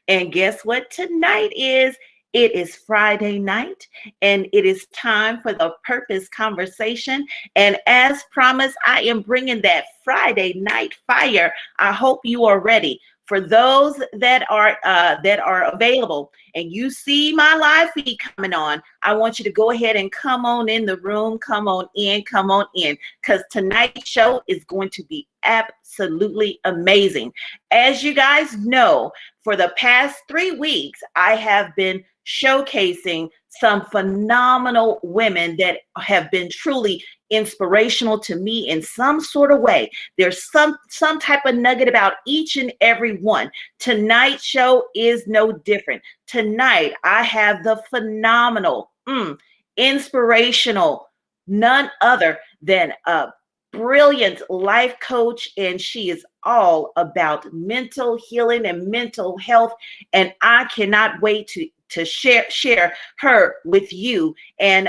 And guess what tonight is? It is Friday night, and it is time for the Purpose Conversation. And as promised, I am bringing that Friday night fire. I hope you are ready. For those that are available, and you see my live feed coming on, I want you to go ahead and come on in the room. Come on in, because tonight's show is going to be absolutely amazing. As you guys know, for the past 3 weeks, I have been showcasing some phenomenal women that have been truly inspirational to me in some sort of way. There's some type of nugget about each and every one. Tonight's show is no different. Tonight, I have the phenomenal, inspirational, none other than a brilliant life coach, and she is all about mental healing and mental health. And I cannot wait to share her with you. And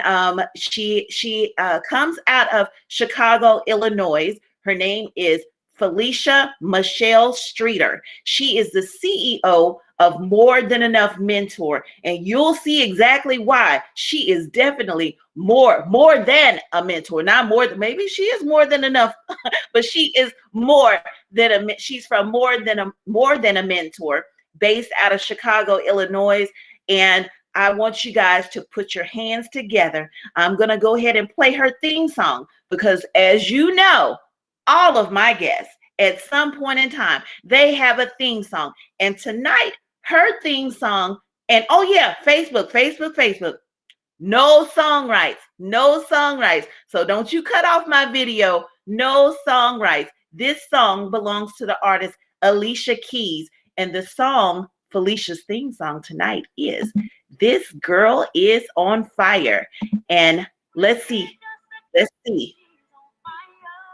she comes out of Chicago, Illinois. Her name is Felicia Michelle Streeter. She is the CEO of More Than Enough Mentor, and you'll see exactly why. She is definitely more than a mentor. Not more than, maybe she is more than enough, but she is she's from more than a mentor, based out of Chicago, Illinois. And I want you guys to put your hands together. I'm going to go ahead and play her theme song, because as you know, all of my guests at some point in time, they have a theme song. And tonight, her theme song, and oh yeah, Facebook. No song rights. So don't you cut off my video. No song rights. This song belongs to the artist Alicia Keys. And the song, Felicia's theme song tonight, is This Girl Is on Fire. And let's see.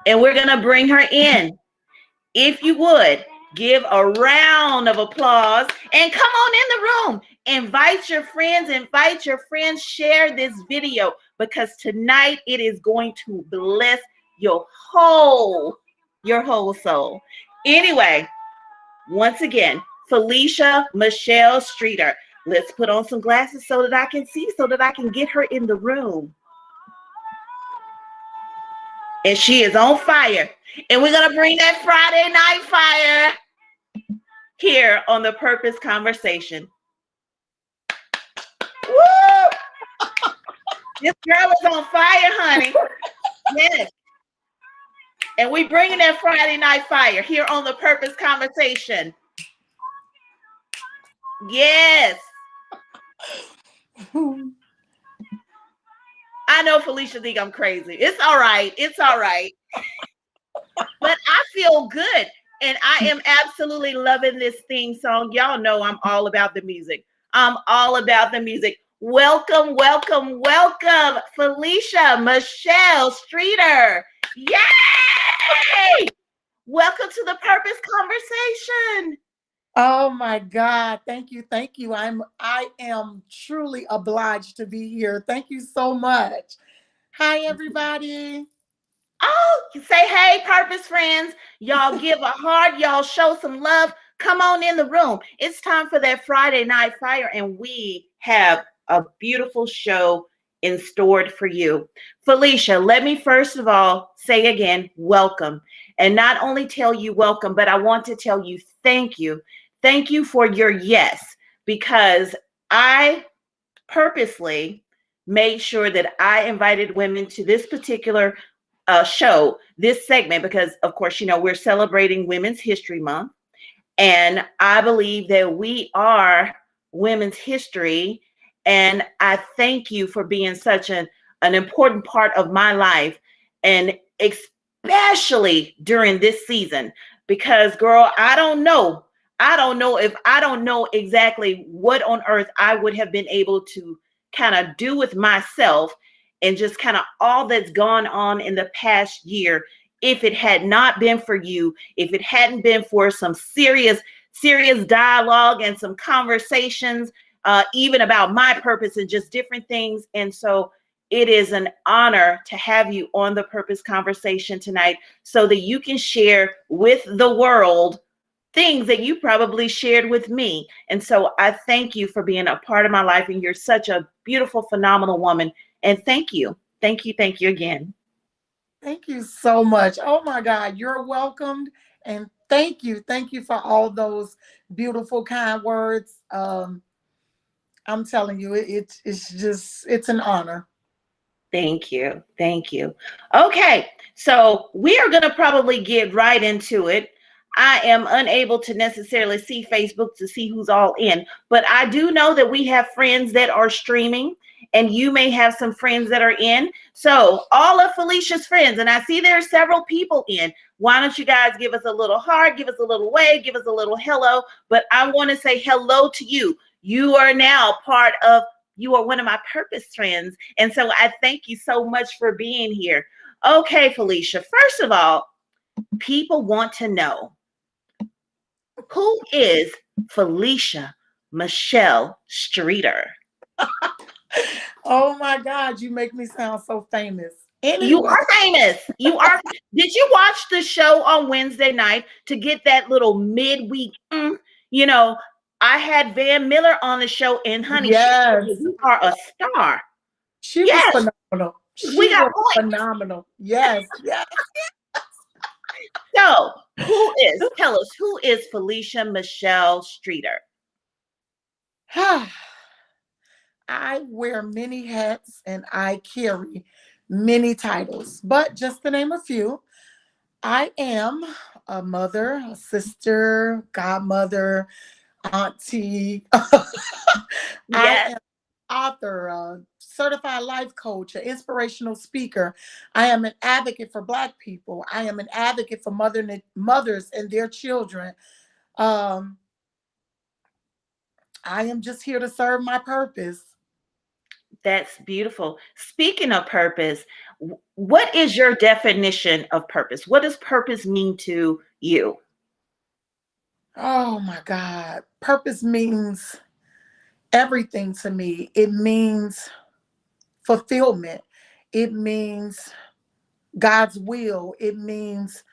And we're going to bring her in. If you would, give a round of applause and come on in the room. Invite your friends, share this video, because tonight it is going to bless your whole soul. Anyway, once again, Felicia Michelle Streeter. Let's put on some glasses so that I can see, so that I can get her in the room. And she is on fire. And we're going to bring that Friday night fire here on the Purpose Conversation. Woo! This girl is on fire, honey. Yes. And we bringing that Friday night fire here on the Purpose Conversation. Yes. I know Felicia think I'm crazy. It's all right. But I feel good. And I am absolutely loving this theme song. Y'all know I'm all about the music. Welcome, Felicia Michelle Streeter. Yay! Welcome to the Purpose Conversation. Oh my God. Thank you. I am truly obliged to be here. Thank you so much. Hi, everybody. Oh, say hey, Purpose friends. Y'all give a heart. Y'all show some love. Come on in the room. It's time for that Friday night fire, and we have a beautiful show in store for you. Felicia, let me first of all say again, welcome. And not only tell you welcome, but I want to tell you thank you. Thank you for your yes, because I purposely made sure that I invited women to this particular show, this segment, because of course, you know, we're celebrating Women's History Month. And I believe that we are women's history. And I thank you for being such an important part of my life, and especially during this season, because girl, I don't know exactly what on earth I would have been able to kind of do with myself, and just kind of all that's gone on in the past year, if it had not been for you, if it hadn't been for some serious dialogue and some conversations, even about my purpose and just different things. And so it is an honor to have you on the Purpose Conversation tonight, so that you can share with the world things that you probably shared with me. And so I thank you for being a part of my life. And you're such a beautiful, phenomenal woman. And thank you. Thank you. Thank you again. Thank you so much. Oh my God, you're welcomed. And thank you. Thank you for all those beautiful, kind words. I'm telling you, it's just, it's an honor. Thank you. Thank you. Okay. So we are going to probably get right into it. I am unable to necessarily see Facebook to see who's all in, but I do know that we have friends that are streaming, and you may have some friends that are in. So, all of Felicia's friends, and I see there are several people in. Why don't you guys give us a little heart, give us a little wave, give us a little hello? But I want to say hello to you. You are now part of, you are one of my purpose friends. And so I thank you so much for being here. Okay, Felicia, first of all, people want to know, who is Felicia Michelle Streeter? Oh my God, you make me sound so famous. You Anyway, are famous. You are. Did you watch the show on Wednesday night to get that little midweek? You know, I had Van Miller on the show, and honey, she said, yes, you are a star. she was Yes, phenomenal. we She got was points. phenomenal. Yes, yes. So, tell us, who is Felicia Michelle Streeter? I wear many hats and I carry many titles, but just to name a few, I am a mother, a sister, godmother, auntie. I Yes, am author, a certified life coach, an inspirational speaker. I am an advocate for Black people. I am an advocate for mothers and their children. Um, I am just here to serve my purpose. that's beautiful. Speaking of purpose, what is your definition of purpose? What does purpose mean to you? Oh my God. Purpose means everything to me. It means fulfillment. It means God's will. It means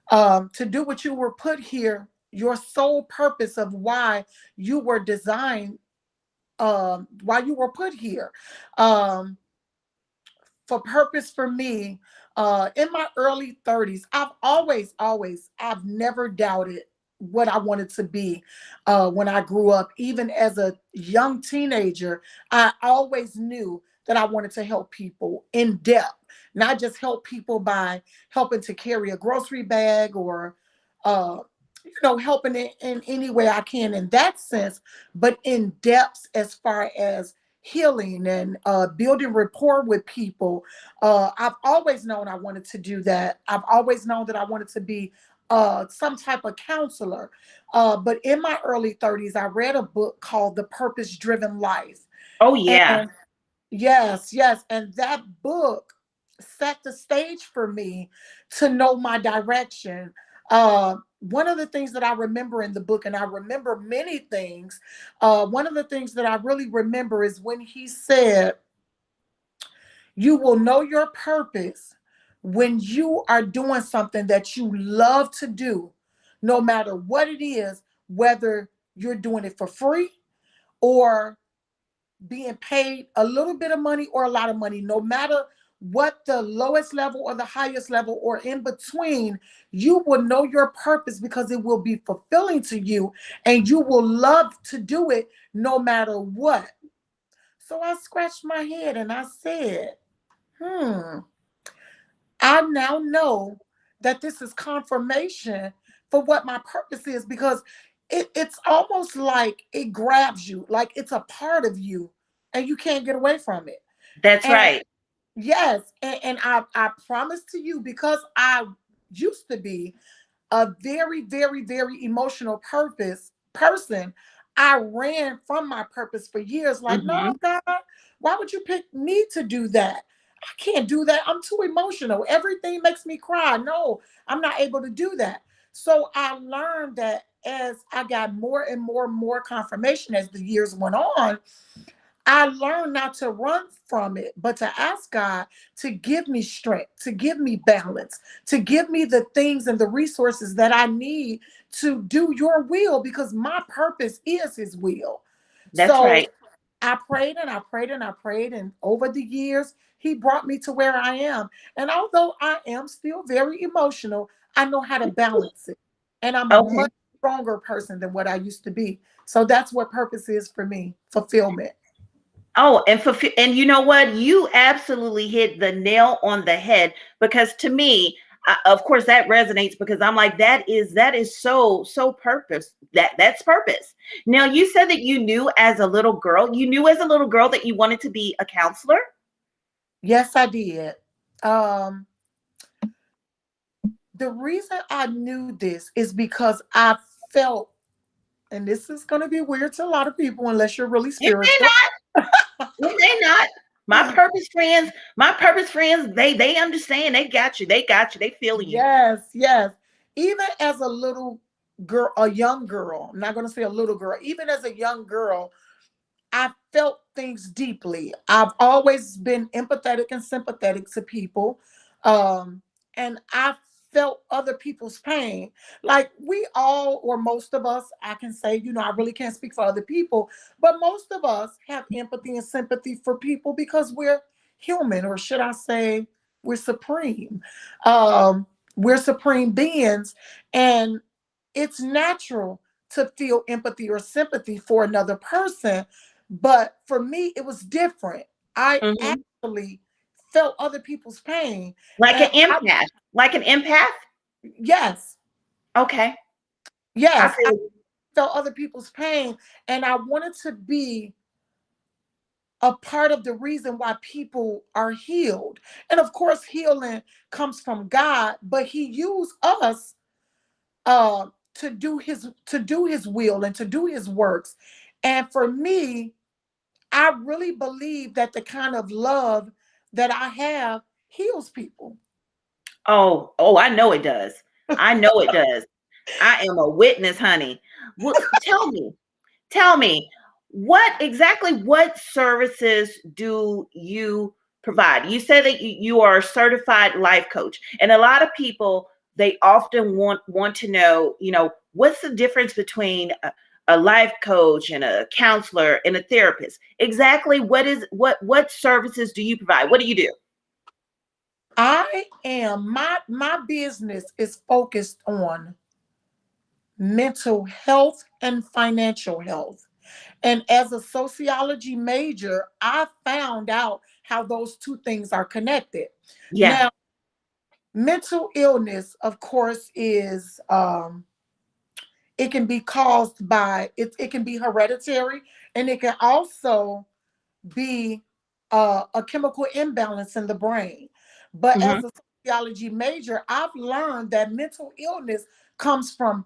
to do what you were put here, your sole purpose of why you were designed, why you were put here. Um, for purpose for me, in my early 30s, I've never doubted what I wanted to be when I grew up. Even as a young teenager, I always knew that I wanted to help people in depth, not just help people by helping to carry a grocery bag or, uh, helping in any way I can in that sense, but in depth as far as healing and building rapport with people. I've always known I wanted to do that. I've always known that I wanted to be some type of counselor. But in my early 30s, I read a book called The Purpose Driven Life. Oh, yeah. And yes, yes. And that book set the stage for me to know my direction. One of the things that I remember in the book, and I remember many things, one of the things that I really remember is when he said, you will know your purpose when you are doing something that you love to do, no matter what it is, whether you're doing it for free or being paid a little bit of money or a lot of money, no matter what the lowest level or the highest level or in between, you will know your purpose because it will be fulfilling to you and you will love to do it no matter what. So I scratched my head and I said, hmm, I now know that this is confirmation for what my purpose is because it's almost like it grabs you, like it's a part of you and you can't get away from it. That's And right. yes, and I promise to you, because I used to be a very, very, very emotional purpose person. I ran from my purpose for years, like, no, Hmm. God, why would you pick me to do that? I can't do that. I'm too emotional. Everything makes me cry. No, I'm not able to do that. So I learned that as I got more and more confirmation as the years went on, I learned not to run from it, but to ask God to give me strength, to give me balance, to give me the things and the resources that I need to do your will, because my purpose is his will. That's So right. I prayed and I prayed and I prayed. And over the years, he brought me to where I am. And although I am still very emotional, I know how to balance it. And I'm a Okay. much stronger person than what I used to be. So that's what purpose is for me, fulfillment. Oh, and you know what? You absolutely hit the nail on the head, because to me, of course, that resonates, because I'm like, that is so purpose. That's purpose. Now, you said that you knew as a little girl that you wanted to be a counselor. Yes, I did. Um, the reason I knew this is because I felt, and this is going to be weird to a lot of people unless you're really It may spiritual. not. It may not. My purpose friends, they understand. They got you. They got you. They feeling you. Yes, yes. Even as a little girl, a young girl, I'm not going to say a little girl, even as a young girl, I felt things deeply. I've always been empathetic and sympathetic to people. Um, and I felt other people's pain. Like we all, or most of us, I can say, I really can't speak for other people, but most of us have empathy and sympathy for people because we're human, or should I say, we're supreme. Um, we're supreme beings. And it's natural to feel empathy or sympathy for another person. But for me, it was different. I Hmm. actually felt other people's pain. Like an And I, empath. Like an empath. yes, Okay. I yes, I feel. felt other people's pain. And I wanted to be a part of the reason why people are healed. And of course, healing comes from God, but he used us to do his will and to do his works. And for me, I really believe that the kind of love that I have heals people. Oh, I know it does. I know it does. I am a witness, honey. Well, tell me, what services do you provide? You said that you are a certified life coach, and a lot of people, they often want to know, what's the difference between a life coach and a counselor and a therapist? Exactly, what services do you provide? What do you do? My business is focused on mental health and financial health. And as a sociology major, I found out how those two things are connected. Yeah. Now, mental illness, of course, is it can be caused by it can be hereditary, and it can also be a chemical imbalance in the brain. But Hmm. as a sociology major, I've learned that mental illness comes from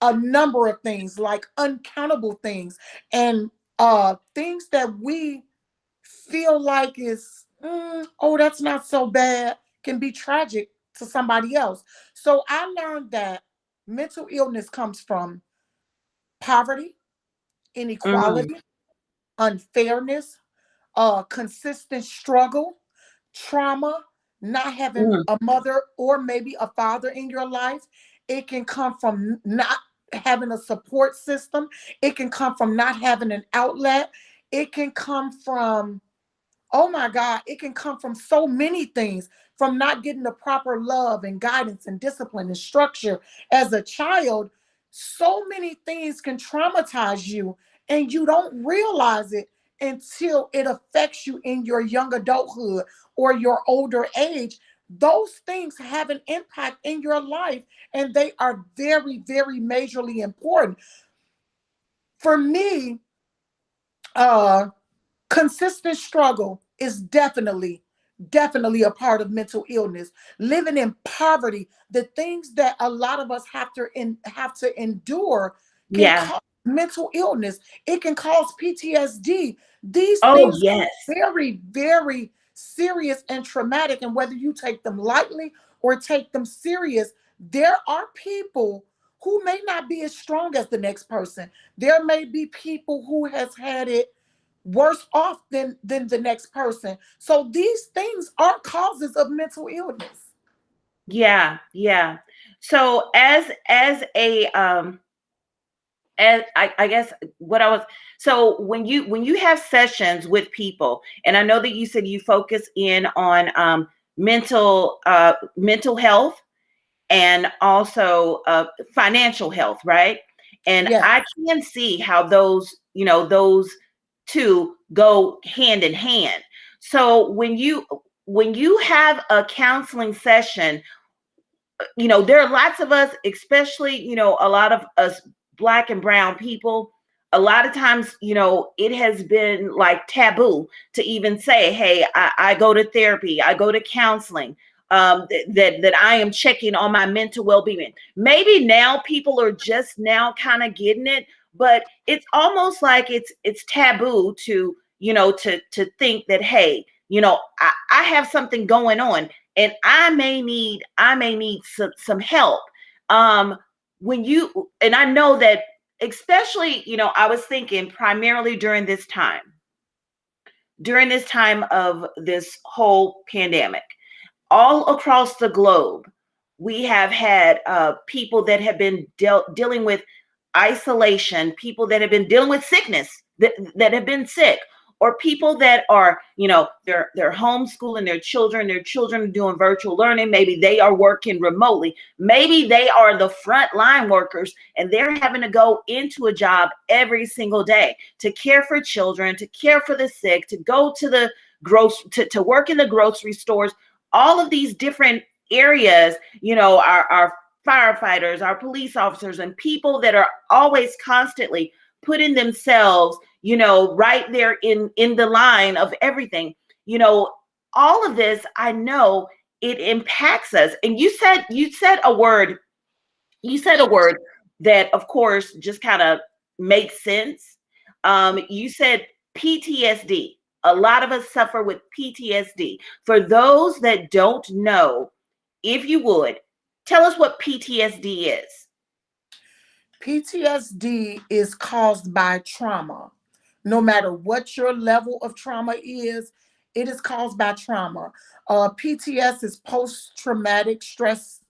a number of things, like uncountable things, and things that we feel like is, oh, that's not so bad, can be tragic to somebody else. So I learned that mental illness comes from poverty, Mm, inequality, unfairness, consistent struggle, trauma, not having mm, a mother or maybe a father in your life. It can come from not having a support system. It can come from not having an outlet. It can come from, oh my God, it can come from so many things, from not getting the proper love and guidance and discipline and structure as a child. So many things can traumatize you, and you don't realize it until it affects you in your young adulthood or your older age. Those things have an impact in your life, and they are very, very majorly important. For me, uh, consistent struggle is definitely a part of mental illness. Living in poverty, the things that a lot of us have to endure can yeah. cause mental illness. It can cause PTSD. These Oh, things are yes. very, very serious and traumatic, and whether you take them lightly or take them serious, there are people who may not be as strong as the next person. There may be people who has had it worse off than the next person. So these things are causes of mental illness. Yeah, yeah. So as I guess what I was, so when you have sessions with people, and I know that you said you focus in on mental health and also financial health, right? And Yeah. I can see how those two go hand in hand. So when you have a counseling session, there are lots of us, especially, a lot of us Black and brown people. A lot of times, it has been like taboo to even say, hey, I go to therapy, I go to counseling, that I am checking on my mental well-being. Maybe now people are just now kind of getting it, but it's almost like it's taboo to, to think that, hey, I have something going on and I may need some help. When you and I know that, especially, I was thinking primarily during this time of this whole pandemic, all across the globe, we have had people that have been dealing with isolation, people that have been dealing with sickness, that have been sick, or people that are, they're homeschooling their children are doing virtual learning. Maybe they are working remotely. Maybe they are the frontline workers and they're having to go into a job every single day to care for children, to care for the sick, to go to the to work in the grocery stores, all of these different areas, our firefighters, our police officers, and people that are always constantly putting themselves, right there in the line of everything. All of this, I know it impacts us. And you said a word that, of course, just kind of makes sense. You said PTSD. A lot of us suffer with PTSD. For those that don't know, if you would tell us what PTSD is. PTSD is caused by trauma. No matter what your level of trauma is, it is caused by trauma. PTS is post traumatic stress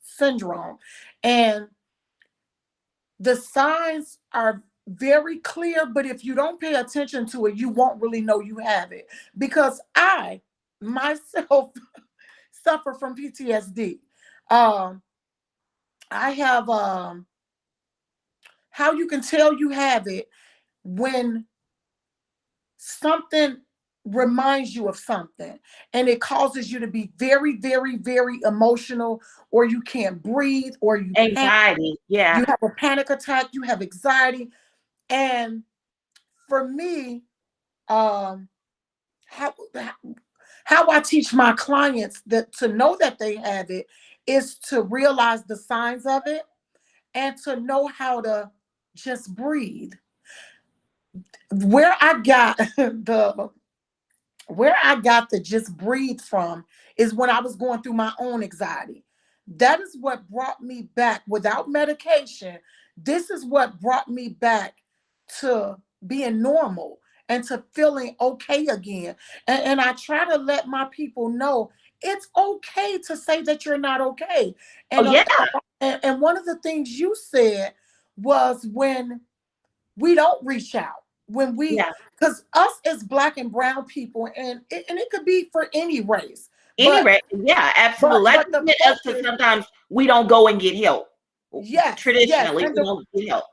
syndrome. And the signs are very clear, but if you don't pay attention to it, you won't really know you have it. Because I myself suffer from PTSD. Um, I have how you can tell you have it when something reminds you of something and it causes you to be very, very, very emotional, or you can't breathe, or you panic, Anxiety. you Yeah. have a panic attack, you have anxiety. And for me, um, how how I teach my clients that to know that they have it is to realize the signs of it and to know how to just breathe. Where I got the where I got to just breathe from is when I was going through my own anxiety. That is what brought me back without medication. This is what brought me back to being normal and to feeling okay again. And I try to let my people know it's okay to say that you're not okay. Oh, And, yeah. and one of the things you said was when we don't reach out, when we, Yeah. because us as black and brown people, and it could be for any race, but Anyway, yeah, but absolutely. I but just the meant us to focus, sometimes we don't go and get help. yes, Traditionally, we don't get help.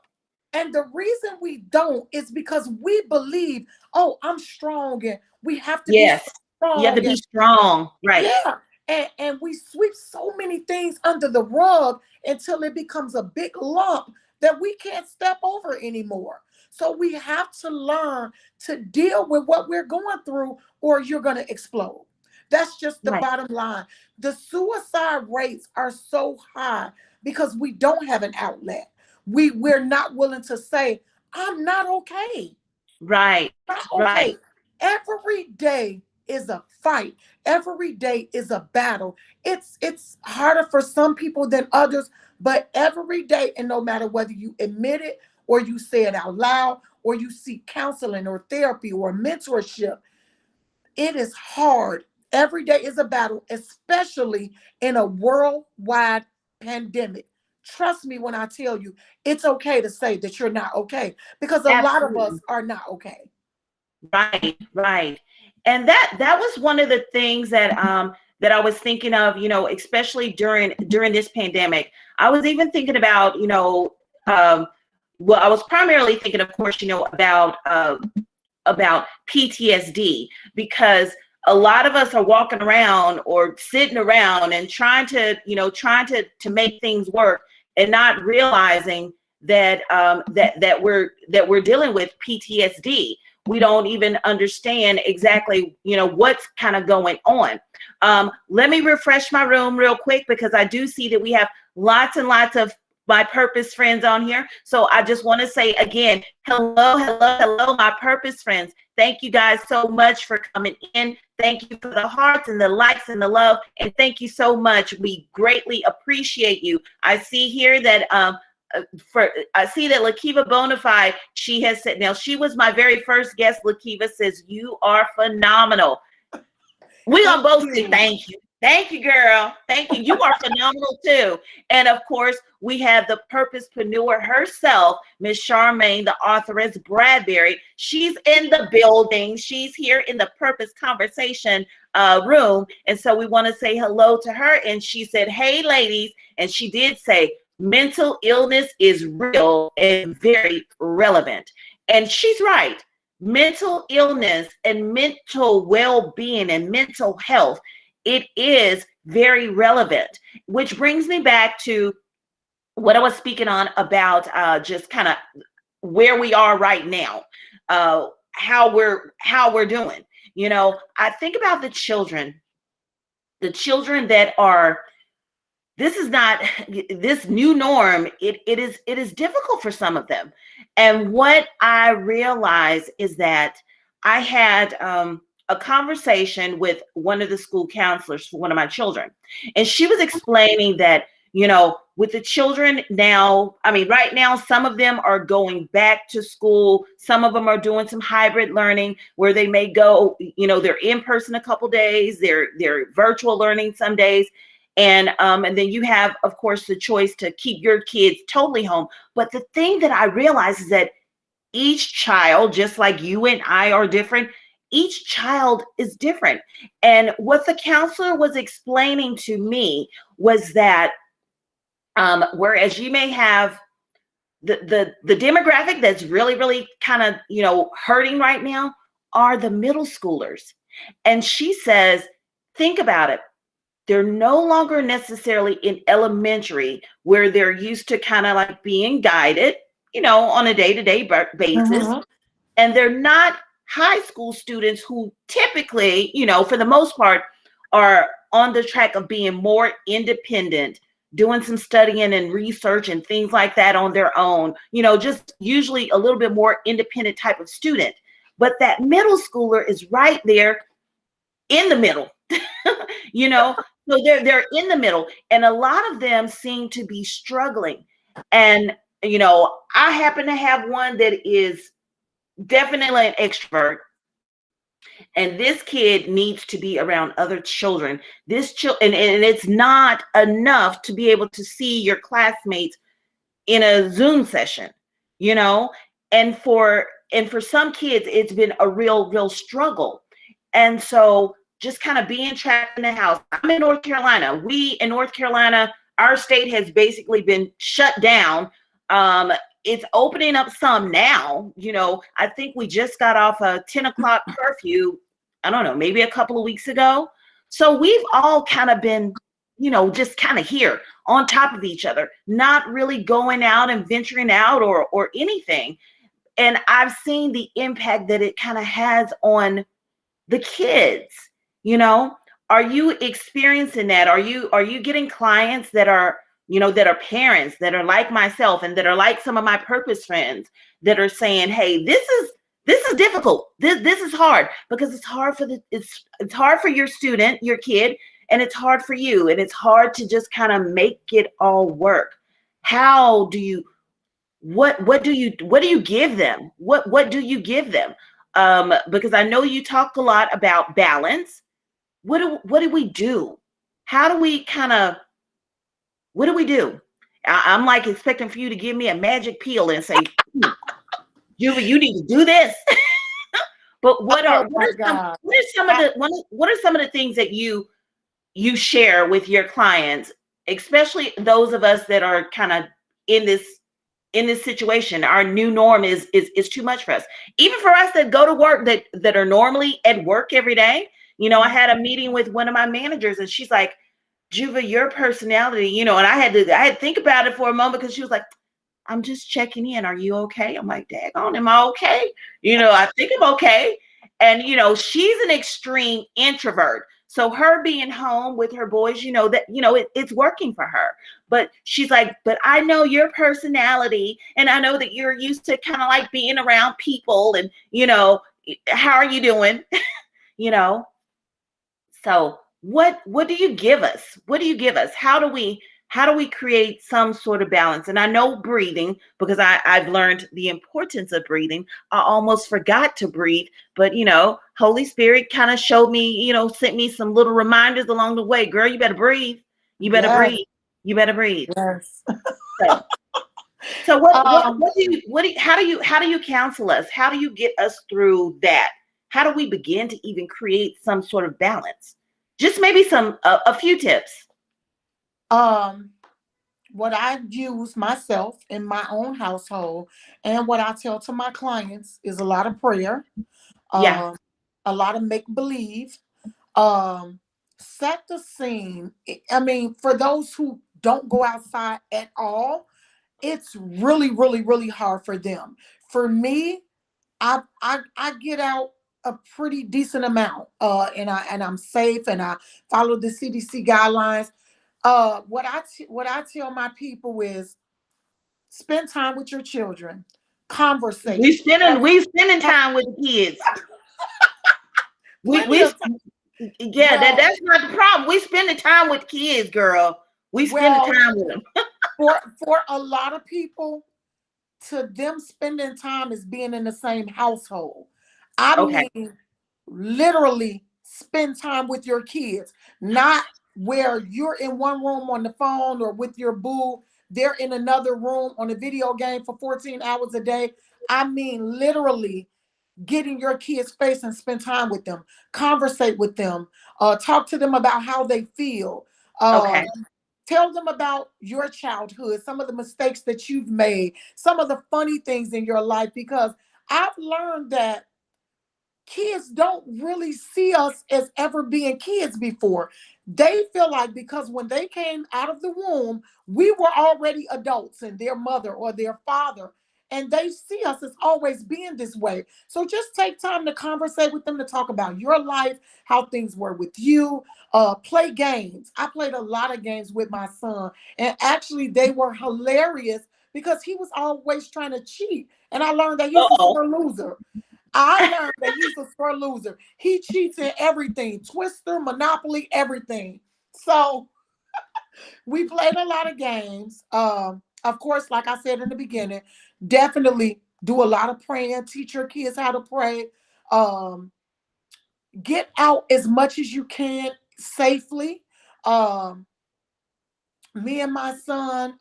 and the reason we don't is because we believe, oh, I'm strong and we have to be so Yes. You have to strong. be strong. Right. Yeah. And we sweep so many things under the rug until it becomes a big lump that we can't step over anymore. So we have to learn to deal with what we're going through, or you're going to explode. That's just the Right. bottom line. The suicide rates are so high because we don't have an outlet. We're not willing to say, I'm not okay. Right. Not Right. okay. Every day is a fight. Every day is a battle. It's harder for some people than others, but every day, and no matter whether you admit it or you say it out loud or you seek counseling or therapy or mentorship, it is hard. Every day is a battle, especially in a worldwide pandemic. Trust me when I tell you, it's okay to say that you're not okay, because a lot of us Absolutely. are not okay. Right, right. And that was one of the things that I was thinking of, especially during this pandemic. I was even thinking about, um, well, I was primarily thinking, of course, about PTSD, because a lot of us are walking around or sitting around and trying to make things work, and not realizing that we're dealing with PTSD. We don't even understand exactly what's kind of going on. Let me refresh my room real quick, because I do see that we have lots and lots of my purpose friends on here. So I just want to say again, hello, hello, hello, my purpose friends. Thank you guys so much for coming in. Thank you for the hearts and the likes and the love. And thank you so much. We greatly appreciate you. I see here that I see that Lakiva Bonafide, she has said, now she was my very first guest. Lakiva says, you are phenomenal. We're Thank gonna both say you. thank you. Thank you, girl. Thank you. You are phenomenal too. And of course, we have the purposepreneur herself, Miss Charmaine, the authoress Bradbury. She's in the building. She's here in the Purpose Conversation room. And so we want to say hello to her. And she said, hey, ladies. And she did say, mental illness is real and very relevant. And she's right. Mental illness and mental well-being and mental health, it is very relevant, which brings me back to what I was speaking on about just kind of where we are right now, how we're doing. I think about the children that are, this is not this new norm. It is difficult for some of them. And what I realize is that I had a conversation with one of the school counselors for one of my children, and she was explaining that with the children now, I mean, right now, some of them are going back to school. Some of them are doing some hybrid learning where they may go, they're in person a couple days, they're virtual learning some days. And then you have, of course, the choice to keep your kids totally home. But the thing that I realize is that each child, just like you and I are different, each child is different. And what the counselor was explaining to me was that whereas you may have the demographic that's really, really kind of, hurting right now are the middle schoolers. And she says, think about it. They're no longer necessarily in elementary where they're used to kind of like being guided, on a day-to-day basis. Mhm. And they're not high school students who typically, for the most part, are on the track of being more independent, doing some studying and research and things like that on their own, just usually a little bit more independent type of student. But that middle schooler is right there in the middle, you know so they're in the middle, and a lot of them seem to be struggling. And I happen to have one that is definitely an extrovert, and this kid needs to be around other children. And it's not enough to be able to see your classmates in a Zoom session, you know, and for some kids, it's been a real struggle. And so just kind of being trapped in the house. I'm in North Carolina. We in North Carolina, our state has basically been shut down. It's opening up some now. I think we just got off a 10 o'clock curfew, I don't know, maybe a couple of weeks ago. So we've all kind of been, just kind of here on top of each other, not really going out and venturing out or anything. And I've seen the impact that it kind of has on the kids. you know are you experiencing that? Are you getting clients that are, that are parents, that are like myself, and that are like some of my purpose friends, that are saying, hey, this is difficult, this is hard, because it's hard for your student, your kid, and it's hard for you, and it's hard to just kind of make it all work. How do you what do you give them? What do you give them? Because I know you talked a lot about balance. What do we do? How do we kind of what do we do? I'm like expecting for you to give me a magic pill and say, Julie, you need to do this. But Oh my God. I, what are some of the things that you share with your clients, especially those of us that are kind of in this situation? Our new norm is too much for us, even for us that go to work, that are normally at work every day. I had a meeting with one of my managers, and she's like, Juva, your personality, and I had to think about it for a moment, because she was like, I'm just checking in. Are you okay? I'm like, daggone, am I okay? I think I'm okay. And she's an extreme introvert. So her being home with her boys, it's working for her. But she's like, but I know your personality, and I know that you're used to kind of like being around people, and how are you doing? you know, so what do you give us? What do you give us? How do we create some sort of balance? And I know breathing, because I've learned the importance of breathing. I almost forgot to breathe, but Holy Spirit kind of showed me, sent me some little reminders along the way. Girl, you better breathe. You better yes, breathe. You better breathe. yes. So so what Um, what do you what do you, how do you counsel us? How do you get us through that? How do we begin to even create some sort of balance? Just maybe a few tips. um, what I use myself in my own household and what I tell to my clients is a lot of prayer, Yeah. um, a lot of make believe, um, set the scene. I mean, for those who don't go outside at all, it's really, really, really hard for them. For me, I get out a pretty decent amount, and I'm safe, and I follow the CDC guidelines. What I tell my people is spend time with your children, conversate. We spending Have, we spending have time with the kids. We plenty we of time. yeah, Well, that's not the problem. We spending time with kids, girl. We spending well, time with them. for a lot of people, to them spending time is being in the same household. I Okay. mean, literally spend time with your kids, not where you're in one room on the phone or with your boo, they're in another room on a video game for 14 hours a day. I mean, literally get in your kids' face and spend time with them, conversate with them, talk to them about how they feel. Okay. Tell them about your childhood, some of the mistakes that you've made, some of the funny things in your life, because I've learned that kids don't really see us as ever being kids before. They feel like because when they came out of the womb, we were already adults and their mother or their father. And they see us as always being this way. So just take time to conversate with them, to talk about your life, how things were with you. Play games. I played a lot of games with my son, and actually they were hilarious because he was always trying to cheat. And I learned that he's a Uh-oh. sore loser. I learned that he's a sore loser. He cheats in everything, Twister, Monopoly, everything. So we played a lot of games. Of course, like I said in the beginning, definitely do a lot of praying, teach your kids how to pray. Um, get out as much as you can safely. Um, Me and my son,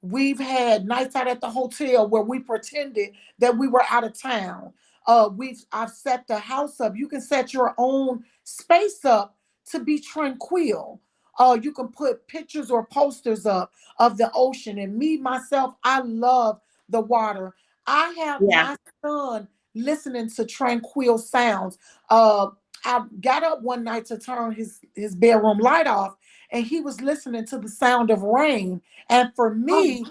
we've had nights out at the hotel where we pretended that we were out of town. I've set the house up. You can set your own space up to be tranquil. You can put pictures or posters up of the ocean. And me myself, I love the water. I have Yeah. my son listening to tranquil sounds. Uh, I got up one night to turn his bedroom light off, and he was listening to the sound of rain. And for Oh, me,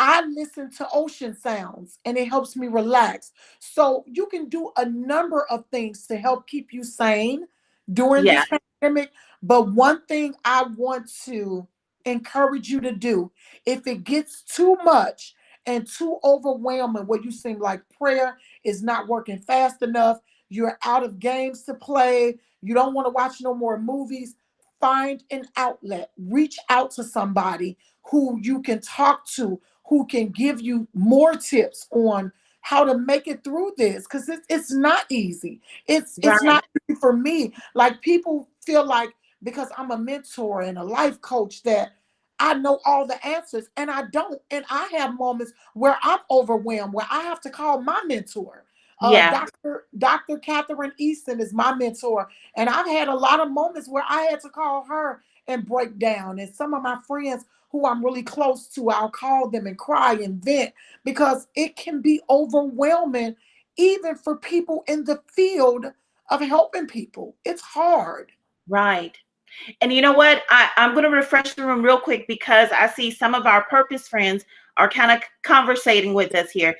I listen to ocean sounds and it helps me relax. So you can do a number of things to help keep you sane during yeah. this pandemic. But one thing I want to encourage you to do, if it gets too much and too overwhelming, where you seem like prayer is not working fast enough, you're out of games to play, you don't want to watch no more movies, find an outlet, reach out to somebody who you can talk to, who can give you more tips on how to make it through this, because it's not easy. It's Right. not easy for me. Like, people feel like because I'm a mentor and a life coach that I know all the answers, and I don't. And I have moments where I'm overwhelmed, where I have to call my mentor. Yeah. Dr. Catherine Easton is my mentor, and I've had a lot of moments where I had to call her and break down. And some of my friends who I'm really close to, I'll call them and cry and vent, because it can be overwhelming, even for people in the field of helping people. It's hard. Right. And you know what? I'm going to refresh the room real quick because I see some of our purpose friends are kind of conversating with us here.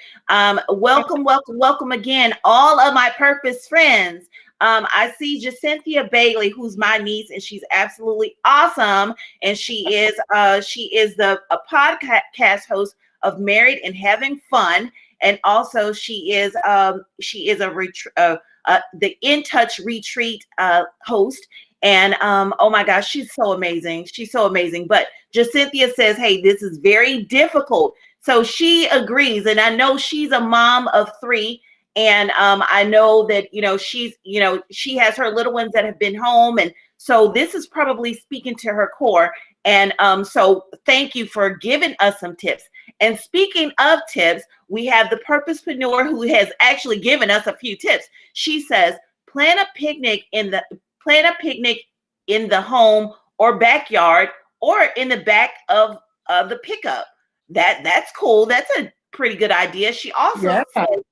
Welcome, welcome, welcome again, all of my purpose friends. I see Jacynthia Bailey, who's my niece, and she's absolutely awesome. And she is the a podcast host of Married and Having Fun, and also she is the In Touch Retreat host. And oh my gosh, she's so amazing. She's so amazing. But Jacynthia says, hey, this is very difficult. So she agrees. And I know she's a mom of 3. And I know that, she has her little ones that have been home. And so this is probably speaking to her core. And so thank you for giving us some tips. And speaking of tips, we have the purposepreneur who has actually given us a few tips. She says, plan a picnic in the home or backyard or in the back of the pickup. That's cool. That's a pretty good idea. She also Yeah. said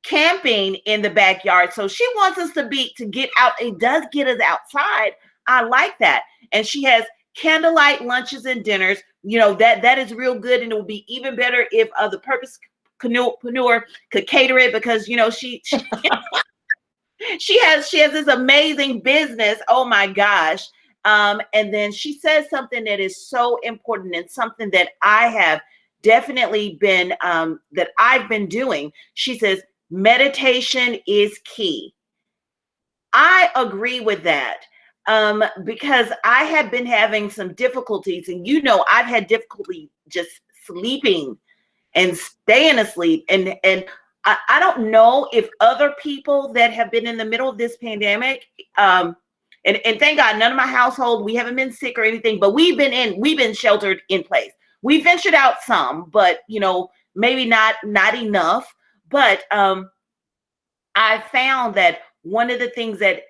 camping in the backyard. So she wants us to get out. It does get us outside. I like that. And she has candlelight lunches and dinners. That is real good. And it would be even better if the purposepreneur could cater it, because she has this amazing business. Oh my gosh. And then she says something that is so important, and something that I have definitely been that I've been doing. She says meditation is key. I agree with that. Because I have been having some difficulties, and I've had difficulty just sleeping and staying asleep. And I don't know if other people that have been in the middle of this pandemic, and thank God, none of my household, we haven't been sick or anything, but we've been sheltered in place. We ventured out some, but maybe not enough. But I found that one of the things that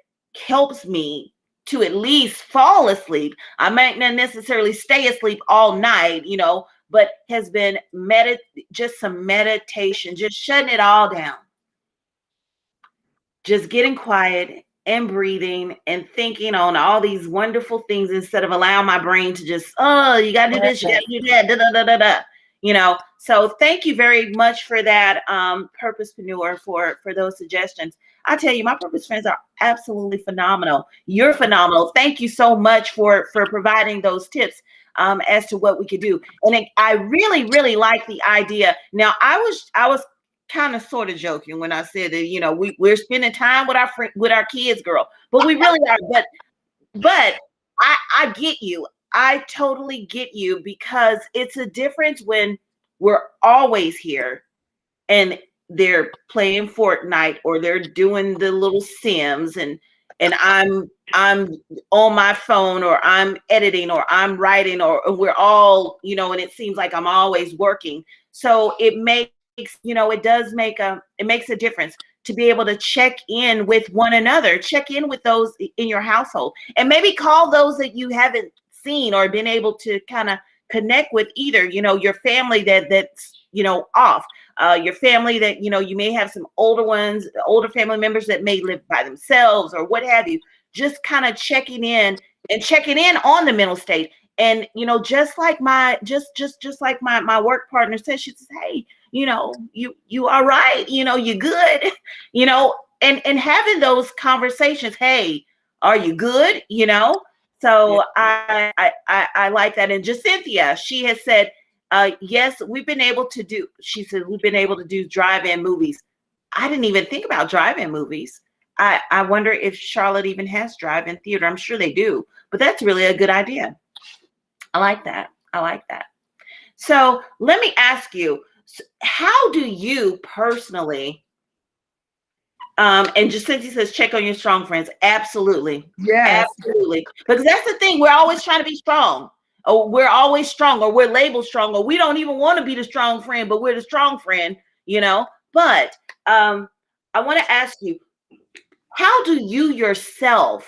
helps me to at least fall asleep, I might not necessarily stay asleep all night, but has been just some meditation, just shutting it all down, just getting quiet and breathing and thinking on all these wonderful things, instead of allowing my brain to just, oh, you got to do this, you got to do that, da, da, da, da, da. So thank you very much for that, purposepreneur, for those suggestions. I tell you, my purpose friends are absolutely phenomenal. You're phenomenal. Thank you so much for providing those tips as to what we could do. And I really, really like the idea. Now, I was kind of sort of joking when I said that, we're spending time with our kids, girl, but we really are. But I get you. I totally get you, because it's a difference when we're always here and they're playing Fortnite, or they're doing the little Sims, and I'm on my phone, or I'm editing, or I'm writing, or we're all, and it seems like I'm always working. So it makes, it makes a difference to be able to check in with one another, check in with those in your household, and maybe call those that you haven't seen or been able to kind of connect with, either, your family that's, off, your family that, you may have some older family members that may live by themselves, or what have you, just kind of checking in on the mental state. And, just like just like my work partner says, she says, hey, you all right, you good, and having those conversations, hey, are you good, so I like that. And Jacynthia, she has said, yes, she said, we've been able to do drive-in movies. I didn't even think about drive-in movies. I wonder if Charlotte even has drive-in theater. I'm sure they do, but that's really a good idea. I like that. So let me ask you, how do you personally, and just since he says check on your strong friends, absolutely, Yes. absolutely, because that's the thing. We're always trying to be strong. Or we're always strong, or we're labeled strong, or we don't even want to be the strong friend, but we're the strong friend, you know. But I want to ask you, how do you yourself,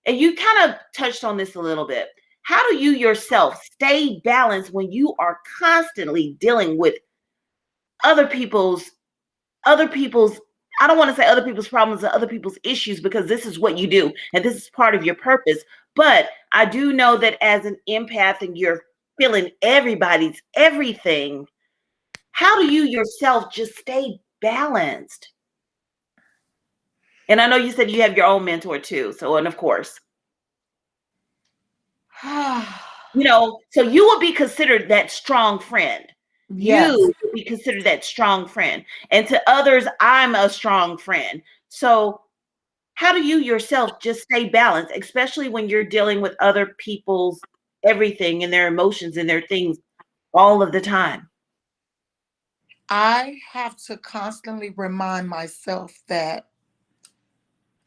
and you kind of touched on this a little bit, how do you yourself stay balanced when you are constantly dealing with other people's other people's I don't want to say other people's problems and other people's issues, because this is what you do and this is part of your purpose. But I do know that as an empath and you're feeling everybody's everything, how do you yourself just stay balanced? And I know you said you have your own mentor too. So, and of course, so you will be considered that strong friend. You Yes. will be considered that strong friend. And to others, I'm a strong friend. So how do you yourself just stay balanced, especially when you're dealing with other people's everything and their emotions and their things all of the time? I have to constantly remind myself that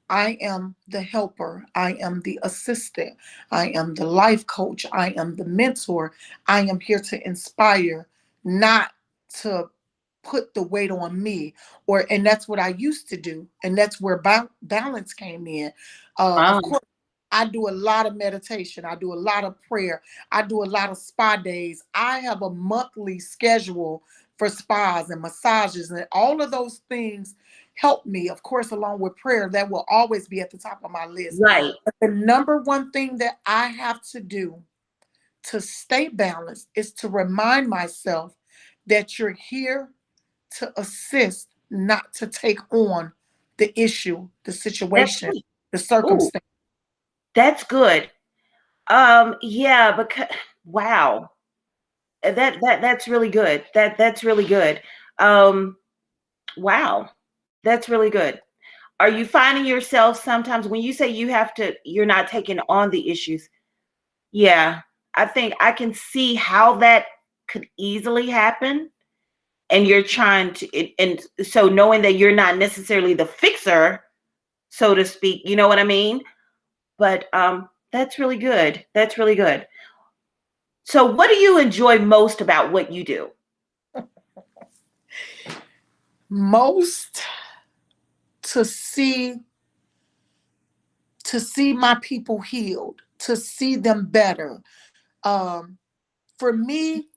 I am the helper. I am the assistant. I am the life coach. I am the mentor. I am here to inspire, not to put the weight on me. And that's what I used to do. And that's where balance came in. Of Um, course, I do a lot of meditation. I do a lot of prayer. I do a lot of spa days. I have a monthly schedule for spas and massages, and all of those things help me. Of course, along with prayer, that will always be at the top of my list. right. But the number one thing that I have to do to stay balanced is to remind myself that you're here to assist, not to take on the issue, the That's situation, sweet. the Ooh, circumstance. that's good. Yeah, because wow. That's really good. That's really good. Um, wow. That's really good. Are you finding yourself sometimes when you say you're not taking on the issues? Yeah, I think I can see how that could easily happen. And you're trying to, and so knowing that you're not necessarily the fixer, so to speak, you know what I mean? But that's really good. That's really good. So, what do you enjoy most about what you do? Most to see my people healed, to see them better. Um, for me,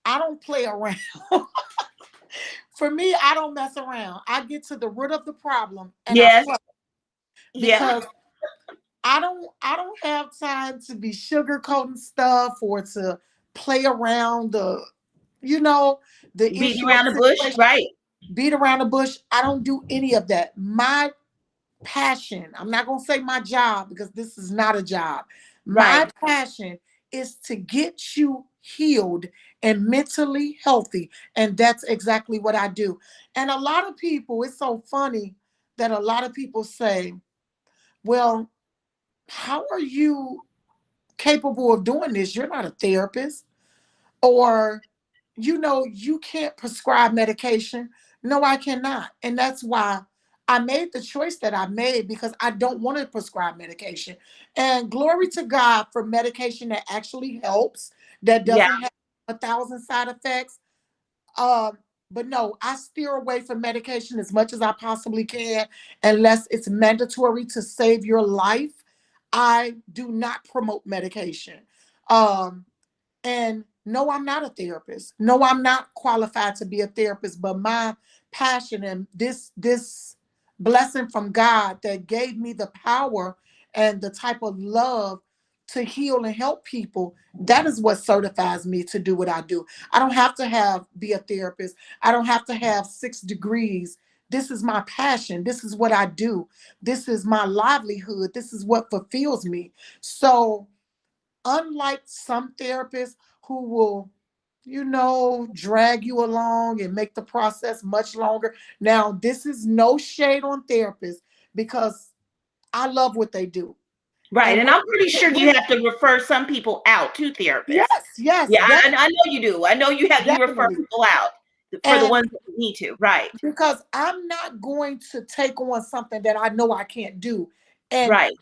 I don't play around. For me, I don't mess around. I get to the root of the problem and I Yes. play, Yeah. because I don't have time to be sugarcoating stuff or to play around the Beating issue or around the bush, situation, right? beat around the bush. I don't do any of that. My passion, I'm not going to say my job because this is not a job. My Right. passion is to get you healed and mentally healthy. And that's exactly what I do. And a lot of people, it's so funny that a lot of people say, well, how are you capable of doing this? You're not a therapist. Or, you can't prescribe medication. No, I cannot. And that's why I made the choice that I made, because I don't want to prescribe medication. And glory to God for medication that actually helps, that Yeah. doesn't have 1,000 side effects. Um, but no, I steer away from medication as much as I possibly can, unless it's mandatory to save your life. I do not promote medication. Um, and no, I'm not a therapist. No, I'm not qualified to be a therapist, but my passion and this blessing from God that gave me the power and the type of love to heal and help people, that is what certifies me to do what I do. I don't have to be a therapist. I don't have to have 6 degrees. This is my passion. This is what I do. This is my livelihood. This is what fulfills me. So, unlike some therapists who will, drag you along and make the process much longer. Now, this is no shade on therapists, because I love what they do. Right. And And when, I'm pretty sure you when have to refer some people out to yes, therapists. yes, Yeah, definitely, I know you do. I know you refer definitely. people out for the And ones that need to. Right. because I'm not going to take on something that I know I can't do. And Right.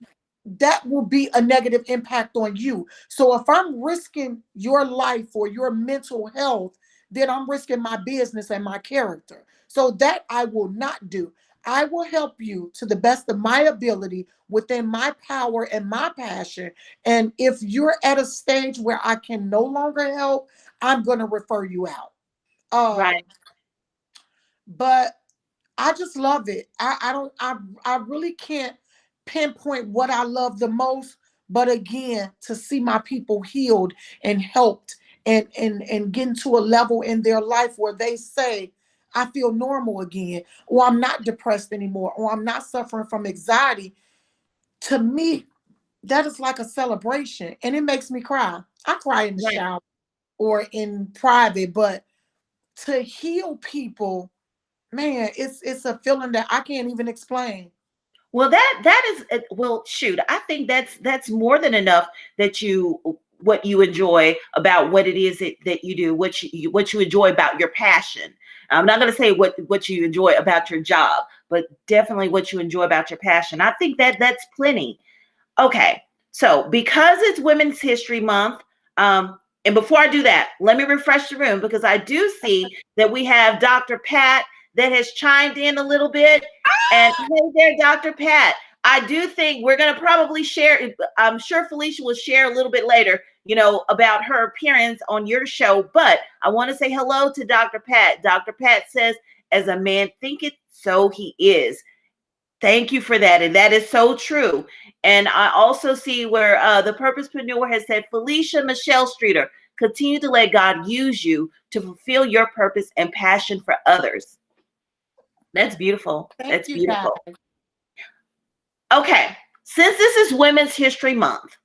that will be a negative impact on you. So if I'm risking your life or your mental health, then I'm risking my business and my character. So that I will not do. I will help you to the best of my ability within my power and my passion. And if you're at a stage where I can no longer help, I'm going to refer you out. Right. But I just love it. I don't I really can't pinpoint what I love the most, but again, to see my people healed and helped and getting to a level in their life where they say, I feel normal again, or I'm not depressed anymore, or I'm not suffering from anxiety. To me, that is like a celebration and it makes me cry. I cry in the Right. shower or in private, but to heal people, man, it's a feeling that I can't even explain. Well, that is well, shoot. I think that's more than enough that you what you enjoy about what it is that you do, what you enjoy about your passion. I'm not going to say what you enjoy about your job, but definitely what you enjoy about your passion. I think that's plenty. Okay, so because it's Women's History Month, and before I do that, let me refresh the room because I do see that we have Dr. Pat that has chimed in a little bit. And hey there, Dr. Pat. I do think we're going to probably share. I'm sure Felicia will share a little bit later, about her appearance on your show. But I want to say hello to Dr. Pat. Dr. Pat says, as a man thinketh, so he is. Thank you for that. And that is so true. And I also see where the Purposepreneur has said, Felicia Michelle Streeter, continue to let God use you to fulfill your purpose and passion for others. That's beautiful. Thank That's you, guys. beautiful. Okay. Since this is Women's History Month,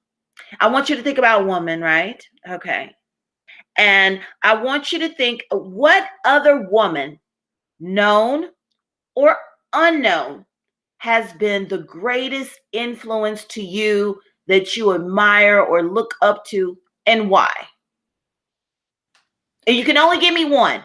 I want you to think about a woman, right? Okay. And I want you to think what other woman, known or unknown, has been the greatest influence to you that you admire or look up to, and why? And you can only give me one.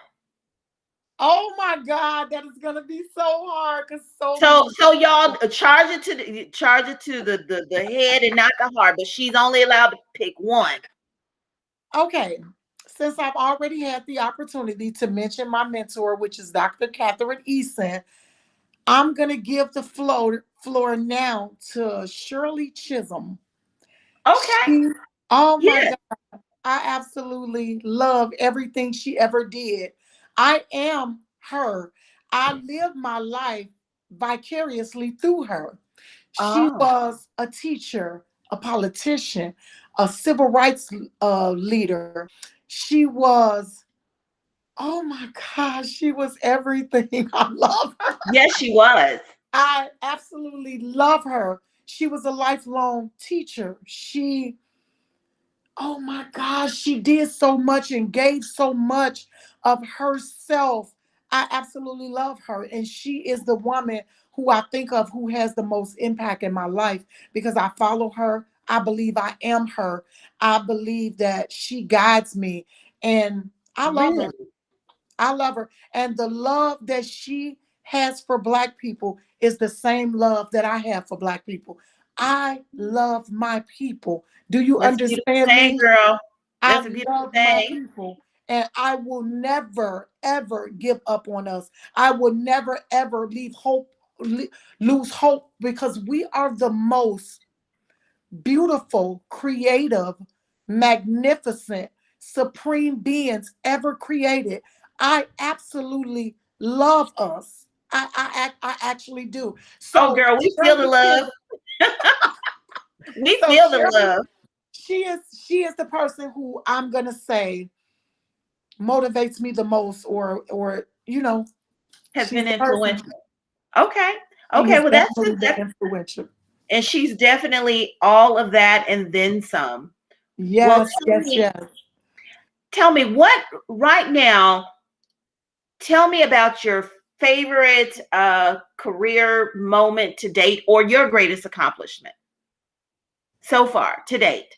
Oh my God, that is gonna be so hard because so So many. so y'all charge it to the head and not the heart, but she's only allowed to pick one. Okay, since I've already had the opportunity to mention my mentor, which is Dr. Catherine Eason, I'm gonna give the floor now to Shirley Chisholm. Okay. She, oh my Yeah. God, I absolutely love everything she ever did. I am her. I live my life vicariously through her. She Oh. was a teacher, a politician, a civil rights leader. She was, oh my gosh, she was everything. I love her. Yes, she was. I absolutely love her. She was a lifelong teacher. Oh my gosh, she did so much and gave so much of herself. I absolutely love her. And she is the woman who I think of who has the most impact in my life because I follow her. I believe I am her. I believe that she guides me. And I love her. Really? I love her. And the love that she has for Black people is the same love that I have for Black people. I love my people. Do you That's a beautiful understand thing, me? girl. I That's a beautiful love my thing. people. And I will never, ever give up on us. I will never, ever lose hope because we are the most beautiful, creative, magnificent, supreme beings ever created. I absolutely love us. I actually do. Oh, So girl, we feel the Shirley love. Chisholm, We so feel the Shirley, love. she is the person who I'm gonna say motivates me the most, or Has she's been the person. influential. Okay. She Okay. has Well, that's definitely been that, influential. and she's definitely all of that and then some. Well, Yes, yes, yes. tell me what right now. Tell me about your favorite career moment to date, or your greatest accomplishment. so far to date?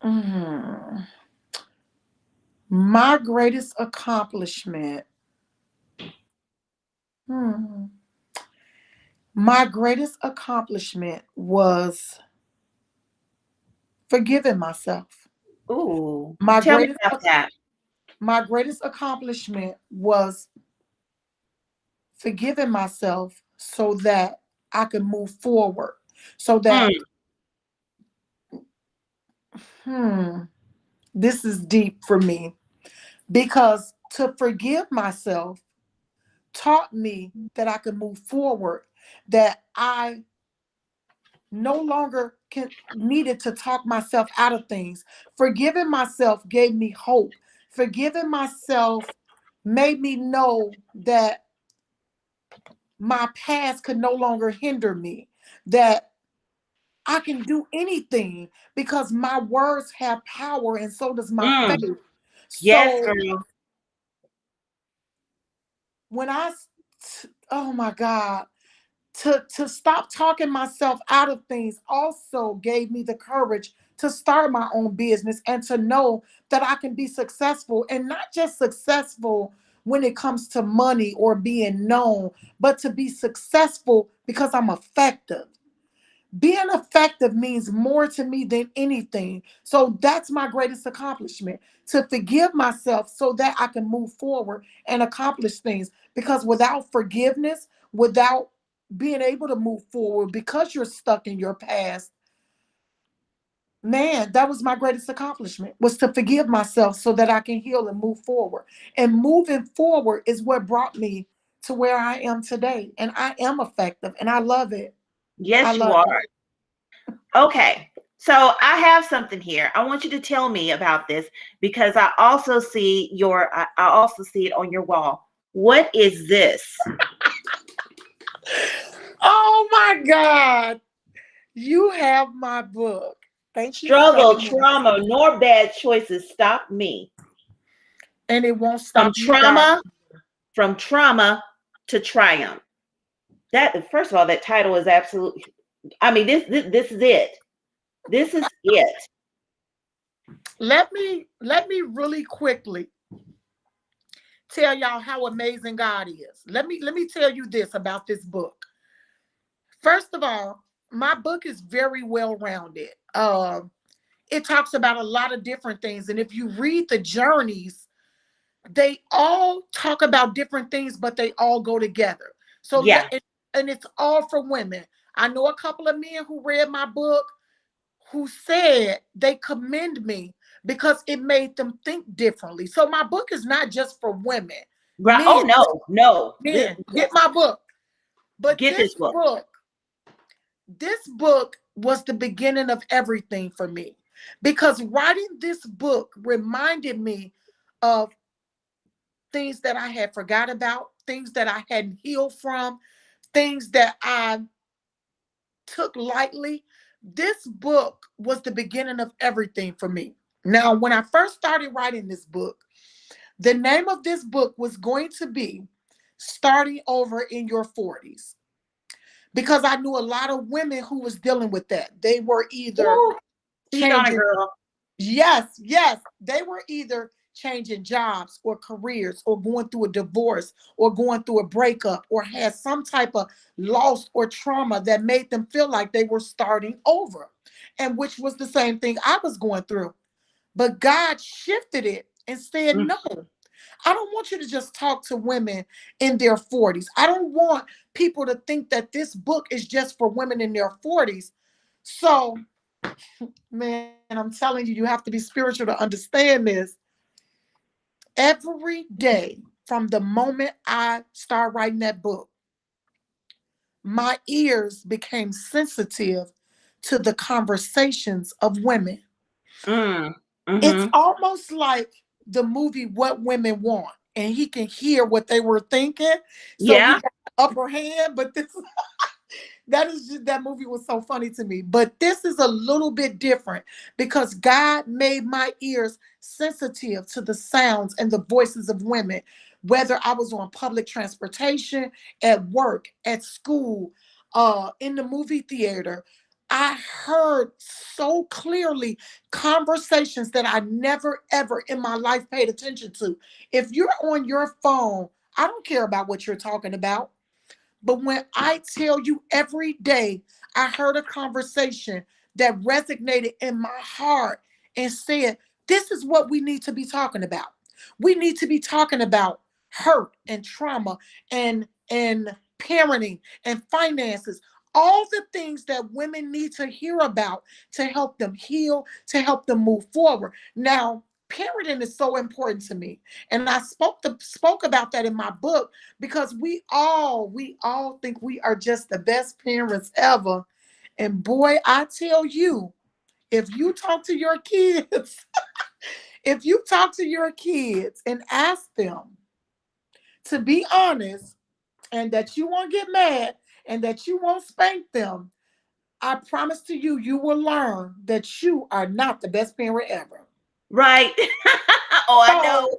Mm. My greatest accomplishment. Hmm. My greatest accomplishment was forgiving myself. Ooh, My tell me greatest about that. my greatest accomplishment was forgiving myself so that I could move forward. So that Mm, hmm, this is deep for me because to forgive myself taught me that I could move forward, that I no longer needed to talk myself out of things. Forgiving myself gave me hope. Forgiving myself made me know that my past could no longer hinder me, that I can do anything because my words have power and so does my mm. faith. Yes, So girl. when oh my God, to stop talking myself out of things also gave me the courage to start my own business and to know that I can be successful, and not just successful when it comes to money or being known, but to be successful because I'm effective. Being effective means more to me than anything. So that's my greatest accomplishment, to forgive myself so that I can move forward and accomplish things. Because without forgiveness, without being able to move forward because you're stuck in your past, man, that was my greatest accomplishment, was to forgive myself so that I can heal and move forward. And moving forward is what brought me to where I am today. And I am effective and I love it. I Yes, you love are. it. Okay. So I have something here. I want you to tell me about this because I also see it on your wall. What is this? Oh my God. You have my book. Thank you for Struggle, letting me. trauma, nor bad choices stop me. And it won't From stop you, God. trauma, from trauma to triumph. That first of all, that title is absolutely. I mean, this is it. This is it. Let me really quickly tell y'all how amazing God is. Let me tell you this about this book. First of all, my book is very well rounded. It talks about a lot of different things, and if you read the journeys, they all talk about different things, but they all go together. So Yeah. and it's all for women. I know a couple of men who read my book who said they commend me because it made them think differently. So my book is not just for women. Right. Oh Men, no, no. men, get Yes. my book. But Get this book. this book was the beginning of everything for me because writing this book reminded me of things that I had forgot about, things that I hadn't healed from, things that I took lightly. This book was the beginning of everything for me. Now, when I first started writing this book, the name of this book was going to be Starting Over in Your 40s, because I knew a lot of women who was dealing with that. They were either Woo. Speak on it, changing. girl. Yes, yes. They were either changing jobs or careers or going through a divorce or going through a breakup or had some type of loss or trauma that made them feel like they were starting over, and which was the same thing I was going through. But God shifted it and said, Mm. no, I don't want you to just talk to women in their 40s. I don't want people to think that this book is just for women in their 40s. So, man, I'm telling you, you have to be spiritual to understand this. Every day from the moment I started writing that book, my ears became sensitive to the conversations of women. Mm. It's Mm-hmm. almost like the movie What Women Want, and he can hear what they were thinking. So he Yeah. got the upper hand, but this that is just, that movie was so funny to me. But this is a little bit different because God made my ears sensitive to the sounds and the voices of women, whether I was on public transportation, at work, at school, in the movie theater. I heard so clearly conversations that I never ever in my life paid attention to. If you're on your phone, I don't care about what you're talking about. But when I tell you every day, I heard a conversation that resonated in my heart and said, this is what we need to be talking about. We need to be talking about hurt and trauma and parenting and finances, all the things that women need to hear about to help them heal, to help them move forward. Now, parenting is so important to me. And I spoke about that in my book because we all think we are just the best parents ever. And boy, I tell you, if you talk to your kids, if you talk to your kids and ask them to be honest and that you won't get mad and that you won't spank them, I promise to you, you will learn that you are not the best parent ever. Right. Oh, I know.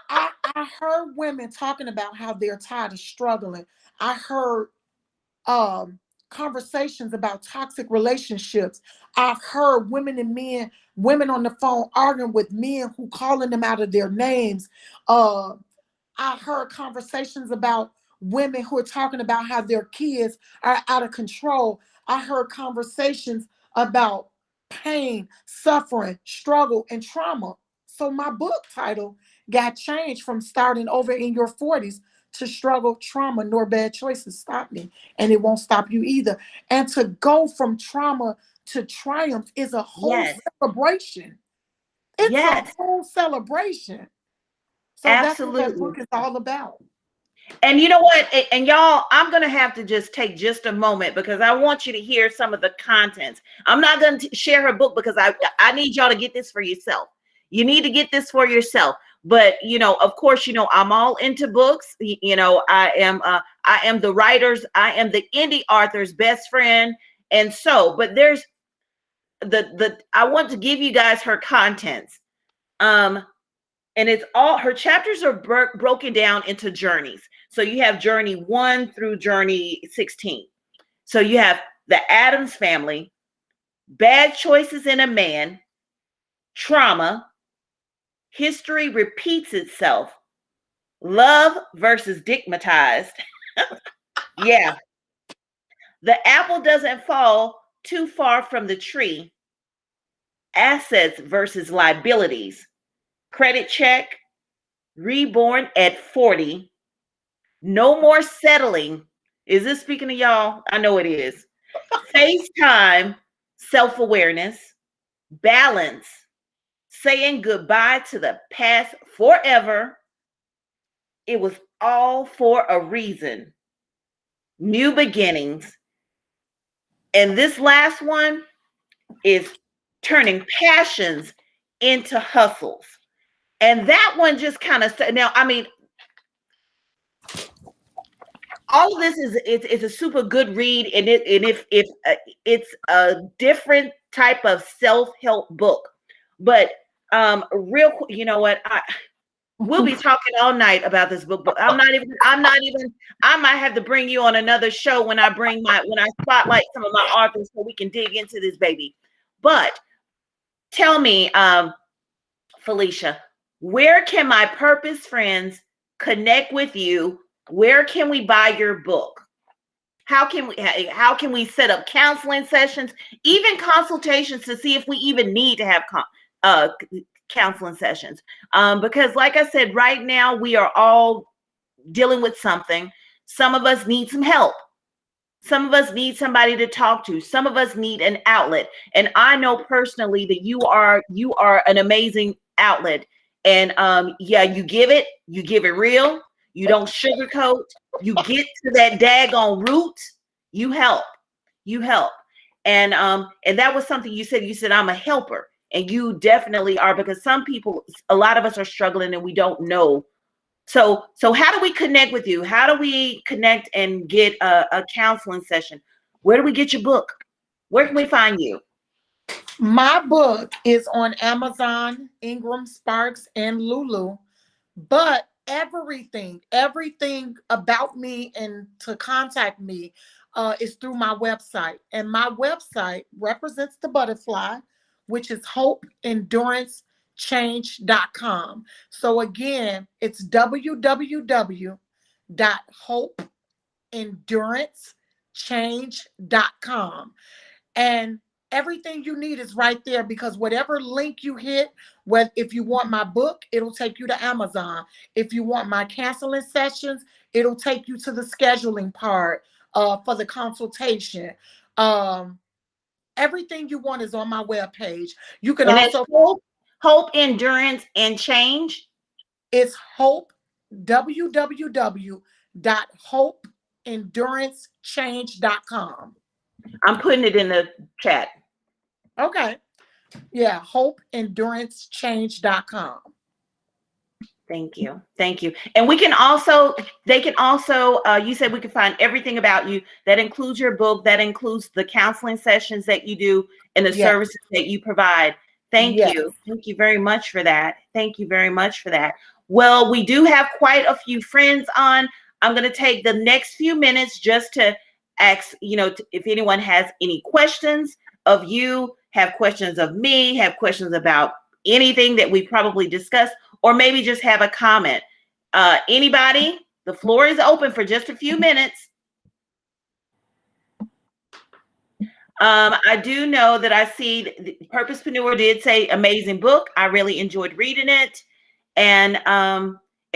So I heard women talking about how they're tired of struggling. I heard um conversations about toxic relationships. I've heard women on the phone arguing with men who calling them out of their names. Uh I heard conversations about women who are talking about how their kids are out of control. I heard conversations about pain, suffering, struggle, and trauma. So my book title got changed from starting over in your 40s to struggle, trauma, nor bad choices stop me. And it won't stop you either. And to go from trauma to triumph is a whole Yes. celebration. It's a Yes. whole celebration. So that's what that Absolutely. book is all about. And you know what? And y'all, I'm going to have to just take just a moment because I want you to hear some of the contents. I'm not going to share her book because I need y'all to get this for yourself. You need to get this for yourself. But, of course, I'm all into books. I am the writer's, I am the indie author's best friend. And so, but there's I want to give you guys her contents. Um, and it's all her chapters are broken down into journeys. So you have journey 1 through journey 16. So you have the Addams family, bad choices in a man, trauma, history repeats itself, love versus stigmatized. Yeah, the apple doesn't fall too far from the tree, assets versus liabilities, credit check, reborn at 40, no more settling. Is this speaking to y'all? I know it is. FaceTime, self awareness, balance, saying goodbye to the past forever. It was all for a reason. New beginnings. And this last one is turning passions into hustles. And that one just kind of now, I mean, all of this is a super good read, and if it's a different type of self-help book. But you know what, we'll be talking all night about this book, but I'm not even I might have to bring you on another show when I spotlight some of my authors so we can dig into this baby. But tell me, Felicia, where can my purpose friends connect with you? Where can we buy your book? How can we set up counseling sessions, even consultations to see if we even need to have uh, counseling sessions? Because like I said, right now we are all dealing with something. Some of us need some help. Some of us need somebody to talk to. Some of us need an outlet. And I know personally that you are an amazing outlet. And yeah, you give it real. You don't sugarcoat. You get to that daggone root. You help. You help. And that was something you said. You said I'm a helper. And you definitely are, because some people, a lot of us are struggling and we don't know. So how do we connect with you? How do we connect and get a counseling session? Where do we get your book? Where can we find you? My book is on Amazon, Ingram, Sparks, and Lulu. But everything about me and to contact me, is through my website. And my website represents the butterfly, which is hopeenduranceChange.com. So again, it's www.hopeenduranceChange.com. And everything you need is right there, because whatever link you hit, if you want my book, it'll take you to Amazon. If you want my counseling sessions, it'll take you to the scheduling part for the consultation. Um, Everything you want is on my webpage. You can And that's also, hope, endurance, and change. it's hope, www.hopeenduranceChange.com. I'm putting it in the chat. Okay. Yeah, hopeenduranceChange.com. Thank you. Thank you. And we can also, they can also, you said we can find everything about you. That includes your book, that includes the counseling sessions that you do and the Yeah. services that you provide. Thank Yes. you. Thank you very much for that. Thank you very much for that. Well, we do have quite a few friends on. I'm going to take the next few minutes just to ask, if anyone has any questions of you, have questions of me, have questions about anything that we probably discussed, or maybe just have a comment. Anybody, the floor is open for just a few minutes. I do know that I see Purposepreneur did say amazing book. I really enjoyed reading it. And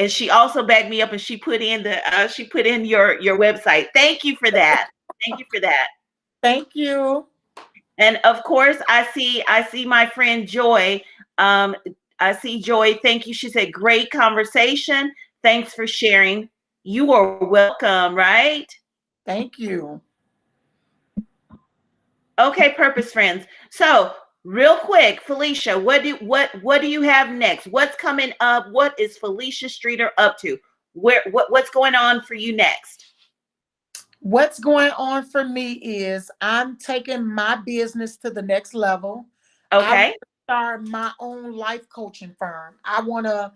she also backed me up, and she put in your website. Thank you for that. Thank you for that. Thank you. And of course, I see my friend Joy. Um, I see Joy. Thank you. She said, great conversation. Thanks for sharing. You are welcome, right? Thank you. Okay, purpose friends. So real quick, Felicia, what do you have next? What's coming up? What is Felicia Streeter up to? What's going on for you next? What's going on for me is I'm taking my business to the next level. I want Okay. to start my own life coaching firm. I don't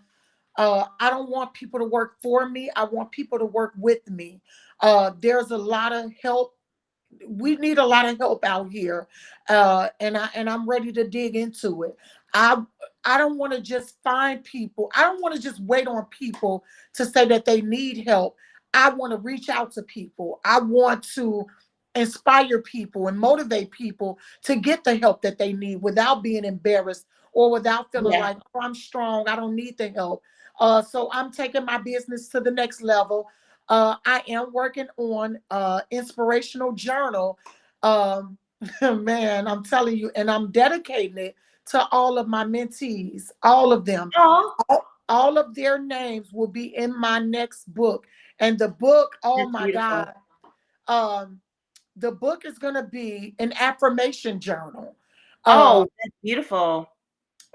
want people to work for me. I want people to work with me. There's a lot of help. We need a lot of help out here, and I'm ready to dig into it. I i don't want to just find people. I don't want to just wait on people to say that they need help. I want to reach out to people. I want to inspire people and motivate people to get the help that they need without being embarrassed or without feeling Yeah. like, oh, I'm strong, I don't need the help. So I'm taking my business to the next level. I am working on inspirational journal. Um, man, I'm telling you, and I'm dedicating it to all of my mentees, all of them. Oh, All of their names will be in my next book. And the book, oh that's my beautiful. God, um, the book is going to be an affirmation journal. Uh, Oh, that's beautiful.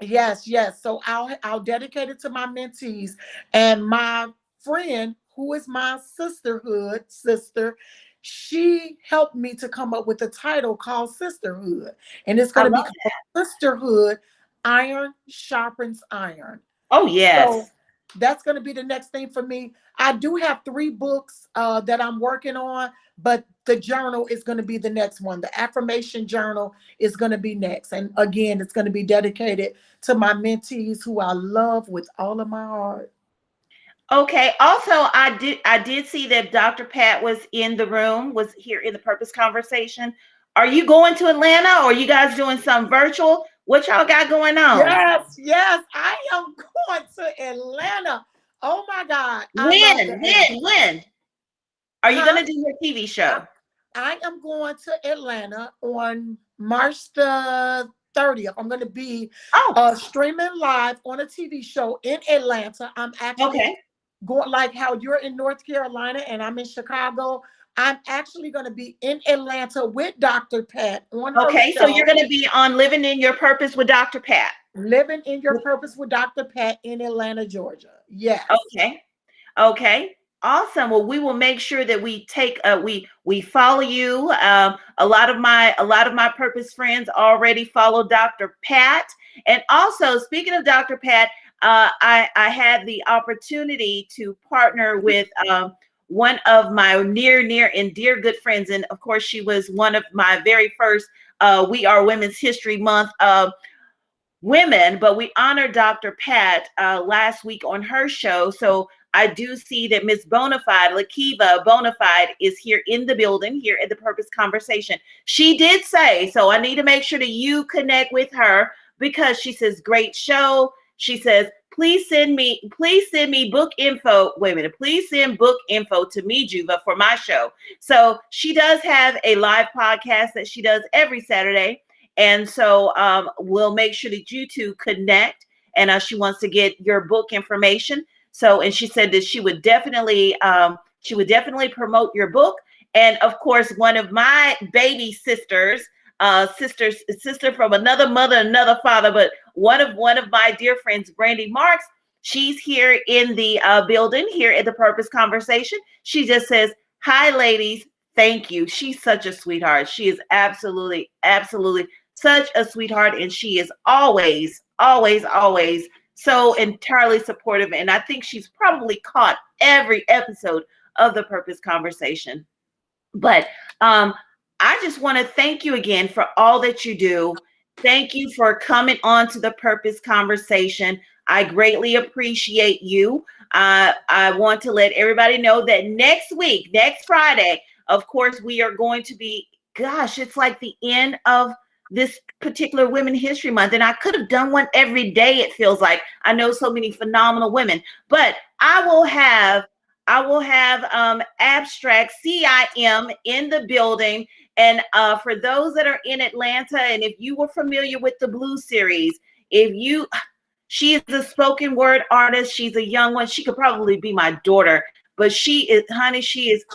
Yes, yes. So I'll dedicate it to my mentees and my friend who is my sisterhood sister. She helped me to come up with a title called Sisterhood, and it's I going to be love called that. Sisterhood. Iron sharpens iron. Oh, So yes. that's going to be the next thing for me. I do have 3 books that I'm working on, but the journal is going to be the next one. The affirmation journal is going to be next. And again, it's going to be dedicated to my mentees who I love with all of my heart. Okay. Also, I did see that Dr. Pat was in the room, was here in the purpose conversation. Are you going to Atlanta, or are you guys doing some virtual? What y'all got going on? Yes, yes, I am going to Atlanta. Oh my God, I love When? the Atlanta. When? Are you Huh? going to do your TV I, show? I am going to Atlanta on March the 30th. I'm going to be Oh, streaming live on a TV show in Atlanta. I'm actually okay. going, like how you're in North Carolina and I'm in Chicago. I'm actually going to be in Atlanta with Dr. Pat on her Okay. So you're show, going to be on Living in Your Purpose with Dr. Pat. Living in Your Purpose with Dr. Pat in Atlanta, Georgia. Yes. Okay. Okay. Awesome. Well, we will make sure that we follow you. A lot of my purpose friends already follow Dr. Pat. And also, speaking of Dr. Pat, I had the opportunity to partner with one of my near and dear good friends. And of course, she was one of my very first We Are Women's History Month women, but we honored Dr. Pat last week on her show. So I do see that Miss Bonafide, Lakiva Bonafide, is here in the building, here at the Purpose Conversation. She did say, so I need to make sure that you connect with her, because she says, great show. She says, please send me book info. Wait a minute, please send book info to me, Juva, for my show. So she does have a live podcast that she does every Saturday. And so we'll make sure that you two connect. And she wants to get your book information. So, and she said that she would definitely promote your book. And of course, one of my baby sisters, sister from another mother, another father, but one of my dear friends, Brandy Marks, she's here in the building here at the Purpose Conversation. She just says, hi, ladies. Thank you. She's such a sweetheart. She is absolutely such a sweetheart. And she is always so entirely supportive. And I think she's probably caught every episode of the Purpose Conversation. But I just want to thank you again for all that you do. Thank you for coming on to the Purpose Conversation. I greatly appreciate you. I want to let everybody know that next week, next Friday, of course, we are going to be, gosh, it's like the end of this particular Women History Month. And I could have done one every day, it feels like. I know so many phenomenal women, but I will have Abstract CIM in the building. And for those that are in Atlanta, and if you were familiar with the Blue series, she is a spoken word artist. She's a young one. She could probably be my daughter, but she is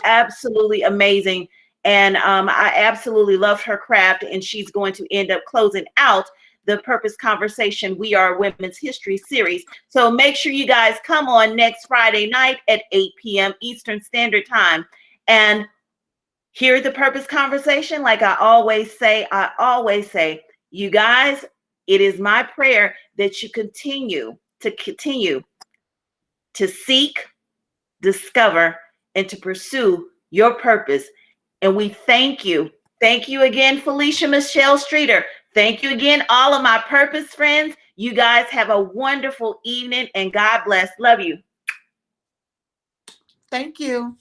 absolutely amazing. And I absolutely love her craft. And she's going to end up closing out the Purpose Conversation We Are Women's History series. So make sure you guys come on next Friday night at 8 p.m. Eastern Standard Time and hear the Purpose Conversation. Like I always say, you guys, it is my prayer that you continue to seek, discover, and to pursue your purpose. And we thank you. Thank you again, Felicia Michelle Streeter. Thank you again, all of my Purpose friends. You guys have a wonderful evening and God bless. Love you. Thank you.